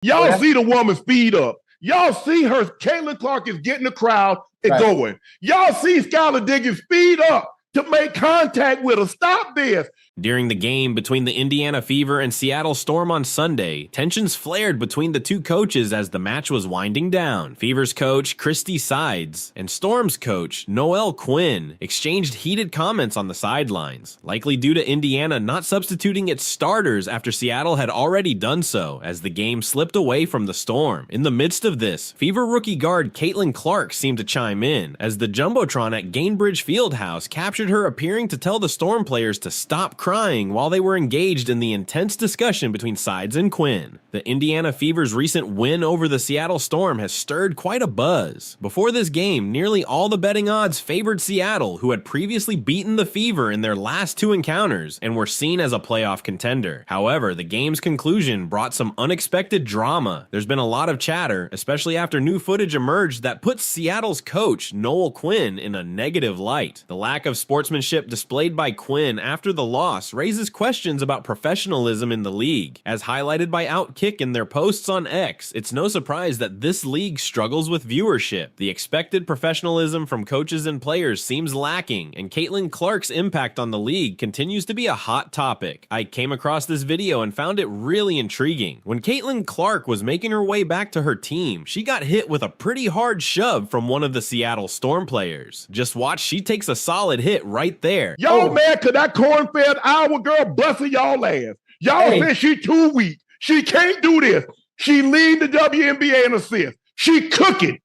Y'all see the woman speed up. Y'all see her. Caitlin Clark is getting the crowd and going. Y'all see Skylar Diggins speed up to make contact with her. Stop this. During the game between the Indiana Fever and Seattle Storm on Sunday, tensions flared between the two coaches as the match was winding down. Fever's coach, Christy Sides, and Storm's coach, Noel Quinn, exchanged heated comments on the sidelines, likely due to Indiana not substituting its starters after Seattle had already done so, as the game slipped away from the Storm. In the midst of this, Fever rookie guard Caitlin Clark seemed to chime in, as the Jumbotron at Gainbridge Fieldhouse captured her appearing to tell the Storm players to stop crying while they were engaged in the intense discussion between Sides and Quinn. The Indiana Fever's recent win over the Seattle Storm has stirred quite a buzz. Before this game, nearly all the betting odds favored Seattle, who had previously beaten the Fever in their last two encounters and were seen as a playoff contender. However, the game's conclusion brought some unexpected drama. There's been a lot of chatter, especially after new footage emerged that puts Seattle's coach, Noel Quinn, in a negative light. The lack of sportsmanship displayed by Quinn after the loss raises questions about professionalism in the league. As highlighted by Outkick in their posts on X, it's no surprise that this league struggles with viewership. The expected professionalism from coaches and players seems lacking, and Caitlin Clark's impact on the league continues to be a hot topic. I came across this video and found it really intriguing. When Caitlin Clark was making her way back to her team, she got hit with a pretty hard shove from one of the Seattle Storm players. Just watch, she takes a solid hit right there. Y'all mad cause that corn-fed Iowa girl busting y'all ass. Y'all said she too weak. She can't do this. She lead the WNBA in assists. She cooking.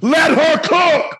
Let her cook.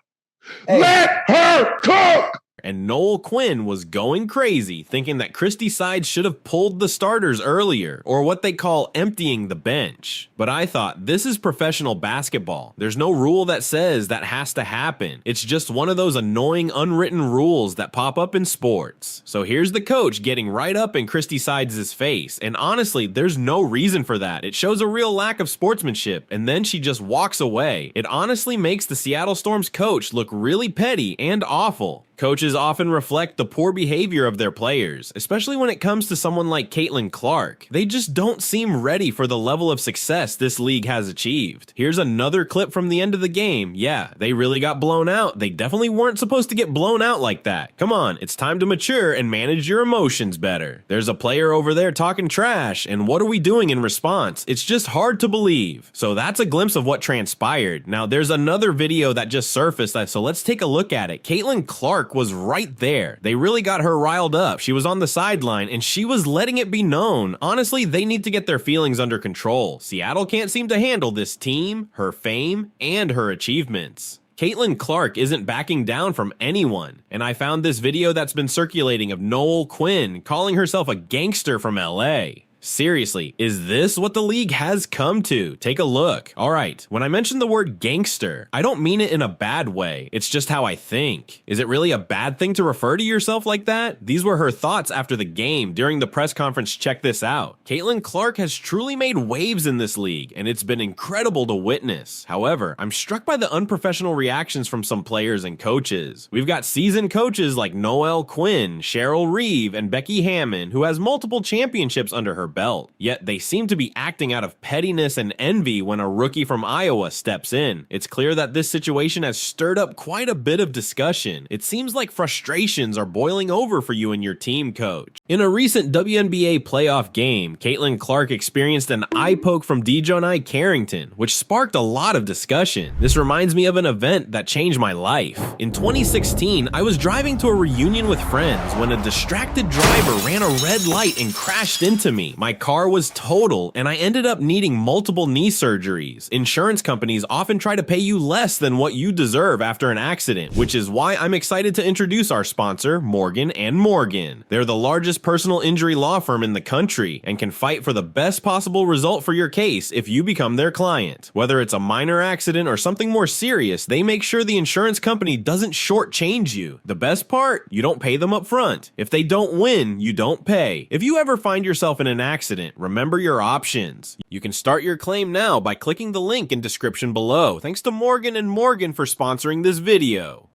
Let her cook. And Noel Quinn was going crazy, thinking that Christy Sides should have pulled the starters earlier, or what they call emptying the bench. But I thought, this is professional basketball. There's no rule that says that has to happen. It's just one of those annoying unwritten rules that pop up in sports. So here's the coach getting right up in Christy Sides' face, and honestly, there's no reason for that. It shows a real lack of sportsmanship, and then she just walks away. It honestly makes the Seattle Storm's coach look really petty and awful. Coaches often reflect the poor behavior of their players, especially when it comes to someone like Caitlin Clark. They just don't seem ready for the level of success this league has achieved. Here's another clip from the end of the game. Yeah, they really got blown out. They definitely weren't supposed to get blown out like that. Come on, it's time to mature and manage your emotions better. There's a player over there talking trash, and what are we doing in response? It's just hard to believe. So that's a glimpse of what transpired. Now there's another video that just surfaced, so let's take a look at it. Caitlin Clark was right there. They really got her riled up. She was on the sideline and she was letting it be known. Honestly, they need to get their feelings under control. Seattle can't seem to handle this team, her fame, and her achievements. Caitlin Clark isn't backing down from anyone, and I found this video that's been circulating of Noel Quinn calling herself a gangster from LA. Seriously, is this what the league has come to? Take a look. Alright, when I mention the word gangster, I don't mean it in a bad way. It's just how I think. Is it really a bad thing to refer to yourself like that? These were her thoughts after the game during the press conference. Check this out. Caitlin Clark has truly made waves in this league, and it's been incredible to witness. However, I'm struck by the unprofessional reactions from some players and coaches. We've got seasoned coaches like Noel Quinn, Cheryl Reeve, and Becky Hammond, who has multiple championships under her belt. Yet they seem to be acting out of pettiness and envy when a rookie from Iowa steps in. It's clear that this situation has stirred up quite a bit of discussion. It seems like frustrations are boiling over for you and your team coach. In a recent WNBA playoff game, Caitlin Clark experienced an eye poke from Dejonai Carrington, which sparked a lot of discussion. This reminds me of an event that changed my life. In 2016, I was driving to a reunion with friends when a distracted driver ran a red light and crashed into me. My car was total, and I ended up needing multiple knee surgeries. Insurance companies often try to pay you less than what you deserve after an accident, which is why I'm excited to introduce our sponsor, Morgan & Morgan. They're the largest personal injury law firm in the country and can fight for the best possible result for your case if you become their client. Whether it's a minor accident or something more serious, they make sure the insurance company doesn't shortchange you. The best part? You don't pay them up front. If they don't win, you don't pay. If you ever find yourself in an accident, remember your options. You can start your claim now by clicking the link in description below. Thanks to Morgan & Morgan for sponsoring this video.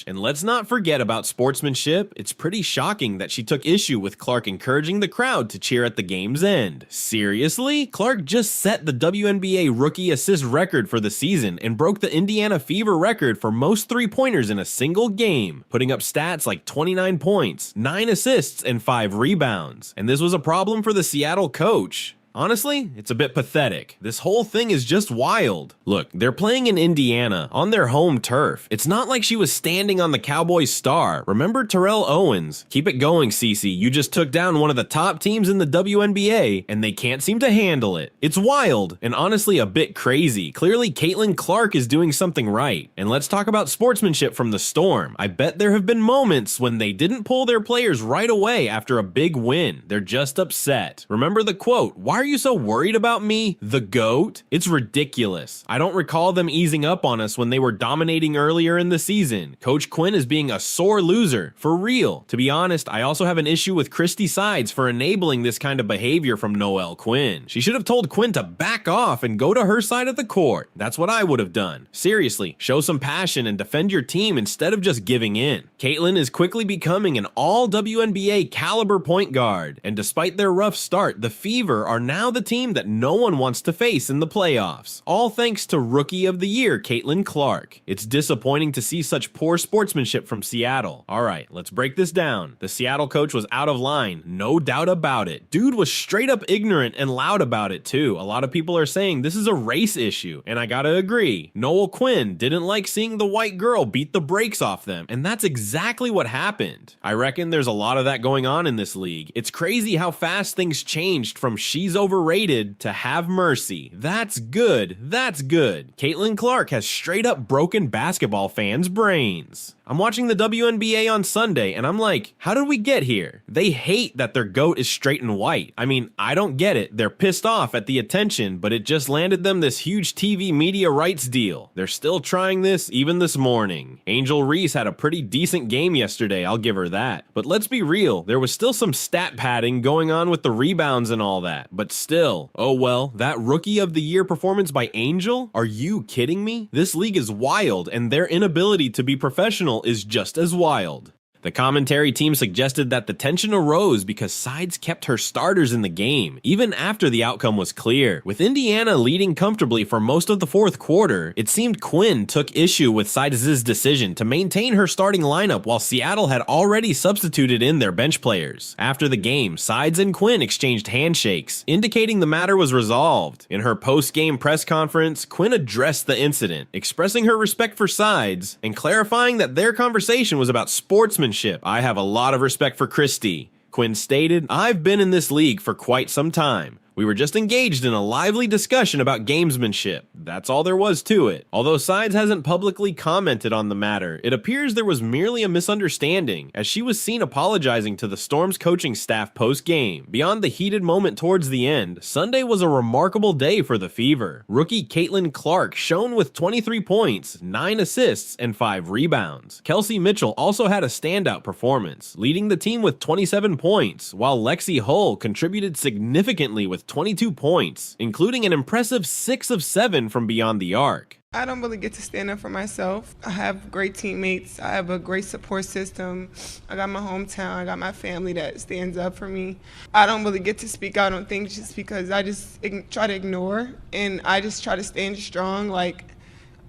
bench. And let's not forget about sportsmanship. It's pretty shocking that she took issue with Clark encouraging the crowd to cheer at the game's end. Seriously? Clark just set the WNBA rookie assist record for the season and broke the Indiana Fever record for most three-pointers in a single game, putting up stats like 29 points, 9 assists, and 5 rebounds. And this was a problem for the Seattle coach. Honestly, it's a bit pathetic. This whole thing is just wild. Look, they're playing in Indiana, on their home turf. It's not like she was standing on the Cowboys' star. Remember Terrell Owens? Keep it going, Cece. You just took down one of the top teams in the WNBA, and they can't seem to handle it. It's wild, and honestly a bit crazy. Clearly, Caitlin Clark is doing something right. And let's talk about sportsmanship from the Storm. I bet there have been moments when they didn't pull their players right away after a big win. They're just upset. Remember the quote, "Why are you so worried about me, the GOAT?" It's ridiculous. I don't recall them easing up on us when they were dominating earlier in the season. Coach Quinn is being a sore loser, for real. To be honest, I also have an issue with Christy Sides for enabling this kind of behavior from Noel Quinn. She should have told Quinn to back off and go to her side of the court. That's what I would have done. Seriously, show some passion and defend your team instead of just giving in. Caitlin is quickly becoming an all WNBA caliber point guard, and despite their rough start, the Fever are now the team that no one wants to face in the playoffs. All thanks to Rookie of the Year Caitlin Clark. It's disappointing to see such poor sportsmanship from Seattle. Alright, let's break this down. The Seattle coach was out of line, no doubt about it. Dude was straight up ignorant and loud about it too. A lot of people are saying this is a race issue, and I gotta agree. Noel Quinn didn't like seeing the white girl beat the brakes off them, and that's exactly what happened. I reckon there's a lot of that going on in this league. It's crazy how fast things changed from she's overrated to have mercy. That's good. That's good. Caitlin Clark has straight up broken basketball fans' brains. I'm watching the WNBA on Sunday, and I'm like, how did we get here? They hate that their GOAT is straight and white. I mean, I don't get it. They're pissed off at the attention, but it just landed them this huge TV media rights deal. They're still trying this even this morning. Angel Reese had a pretty decent game yesterday, I'll give her that. But let's be real, there was still some stat padding going on with the rebounds and all that. But still, oh well, that Rookie of the Year performance by Angel? Are you kidding me? This league is wild, and their inability to be professional is just as wild. The commentary team suggested that the tension arose because Sides kept her starters in the game, even after the outcome was clear. With Indiana leading comfortably for most of the fourth quarter, it seemed Quinn took issue with Sides' decision to maintain her starting lineup while Seattle had already substituted in their bench players. After the game, Sides and Quinn exchanged handshakes, indicating the matter was resolved. In her post-game press conference, Quinn addressed the incident, expressing her respect for Sides and clarifying that their conversation was about sportsmanship. I have a lot of respect for Christy. Quinn stated, "I've been in this league for quite some time. We were just engaged in a lively discussion about gamesmanship. That's all there was to it." Although Sides hasn't publicly commented on the matter, it appears there was merely a misunderstanding, as she was seen apologizing to the Storm's coaching staff post-game. Beyond the heated moment towards the end, Sunday was a remarkable day for the Fever. Rookie Caitlin Clark shone with 23 points, 9 assists, and 5 rebounds. Kelsey Mitchell also had a standout performance, leading the team with 27 points, while Lexi Hull contributed significantly with 22 points, including an impressive 6 of 7 from beyond the arc. I don't really get to stand up for myself. I have great teammates. I have a great support system. I got my hometown. I got my family that stands up for me. I don't really get to speak out on things just because I just try to ignore, and I just try to stand strong. Like,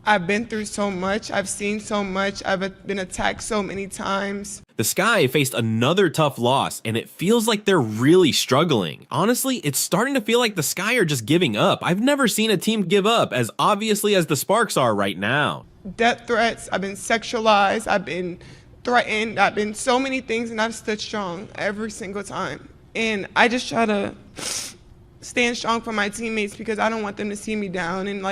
I've been through so much. I've seen so much. I've been attacked so many times. The Sky faced another tough loss, and it feels like they're really struggling. Honestly, it's starting to feel like the Sky are just giving up. I've never seen a team give up as obviously as the Sparks are right now. Death threats, I've been sexualized, I've been threatened, I've been so many things, and I've stood strong every single time. And I just try to stand strong for my teammates because I don't want them to see me down and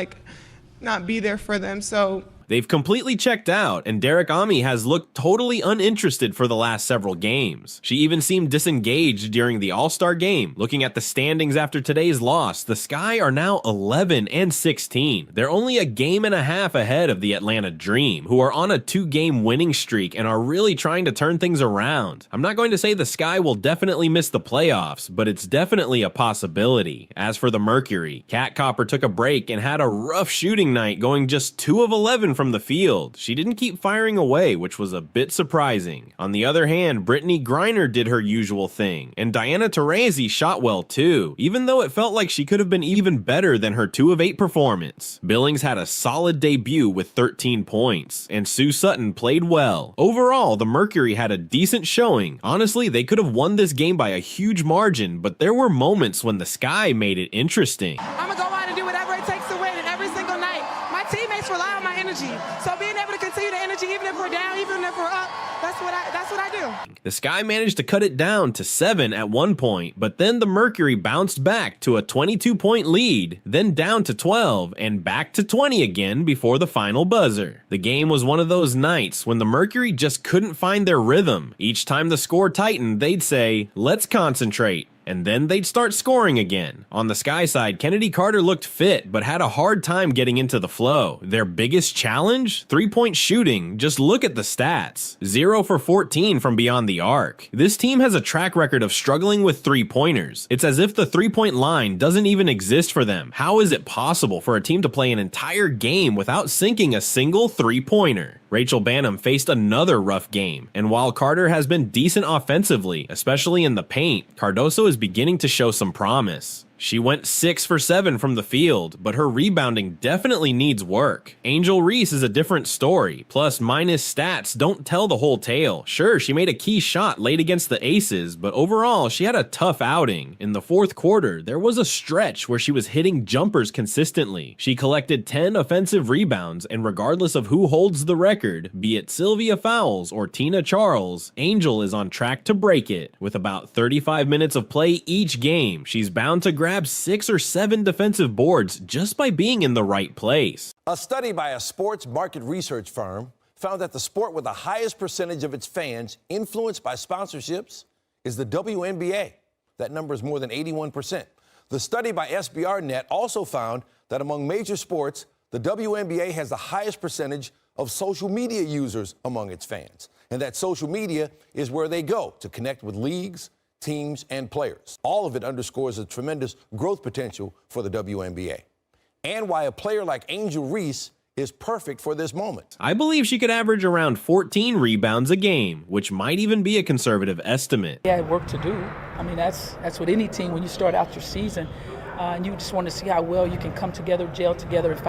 not be there for them. So they've completely checked out, and Derek Ami has looked totally uninterested for the last several games. She even seemed disengaged during the All-Star game. Looking at the standings after today's loss, the Sky are now 11-16. They're only a game and a half ahead of the Atlanta Dream, who are on a 2-game winning streak and are really trying to turn things around. I'm not going to say the Sky will definitely miss the playoffs, but it's definitely a possibility. As for the Mercury, Kat Copper took a break and had a rough shooting night, going just 2 of 11 from the field. She didn't keep firing away, which was a bit surprising. On the other hand, Brittany Griner did her usual thing, and Diana Taurasi shot well too, even though it felt like she could have been even better than her 2 of 8 performance. Billings had a solid debut with 13 points, and Sue Sutton played well. Overall, the Mercury had a decent showing. Honestly, they could have won this game by a huge margin, but there were moments when the Sky made it interesting. I'm gonna go out and do whatever it takes to win, and every single night, my teammates rely on my energy. So being able to continue the energy, even if we're down, even if we're up, that's what I do. The Sky managed to cut it down to 7 at one point, but then the Mercury bounced back to a 22-point lead, then down to 12, and back to 20 again before the final buzzer. The game was one of those nights when the Mercury just couldn't find their rhythm. Each time the score tightened, they'd say, "Let's concentrate," and then they'd start scoring again. On the Sky side, Kennedy Carter looked fit, but had a hard time getting into the flow. Their biggest challenge? 3-point shooting. Just look at the stats. 0 for 14 from beyond the arc. This team has a track record of struggling with 3-pointers. It's as if the 3-point line doesn't even exist for them. How is it possible for a team to play an entire game without sinking a single 3-pointer? Rachel Banham faced another rough game, and while Carter has been decent offensively, especially in the paint, Cardoso is beginning to show some promise. She went 6 for 7 from the field, but her rebounding definitely needs work. Angel Reese is a different story, plus minus stats don't tell the whole tale. Sure, she made a key shot late against the Aces, but overall, she had a tough outing. In the fourth quarter, there was a stretch where she was hitting jumpers consistently. She collected 10 offensive rebounds, and regardless of who holds the record, be it Sylvia Fowles or Tina Charles, Angel is on track to break it. With about 35 minutes of play each game, she's bound to grab 6 or 7 defensive boards just by being in the right place. A study by a sports market research firm found that the sport with the highest percentage of its fans influenced by sponsorships is the WNBA. That number is more than 81%. The study by SBRnet also found that among major sports, the WNBA has the highest percentage of social media users among its fans, and that social media is where they go to connect with leagues, teams, and players. All of it underscores the tremendous growth potential for the WNBA, and why a player like Angel Reese is perfect for this moment. I believe she could average around 14 rebounds a game, which might even be a conservative estimate. Yeah, work to do. I mean, that's what any team, when you start out your season, and you just want to see how well you can come together, gel together, and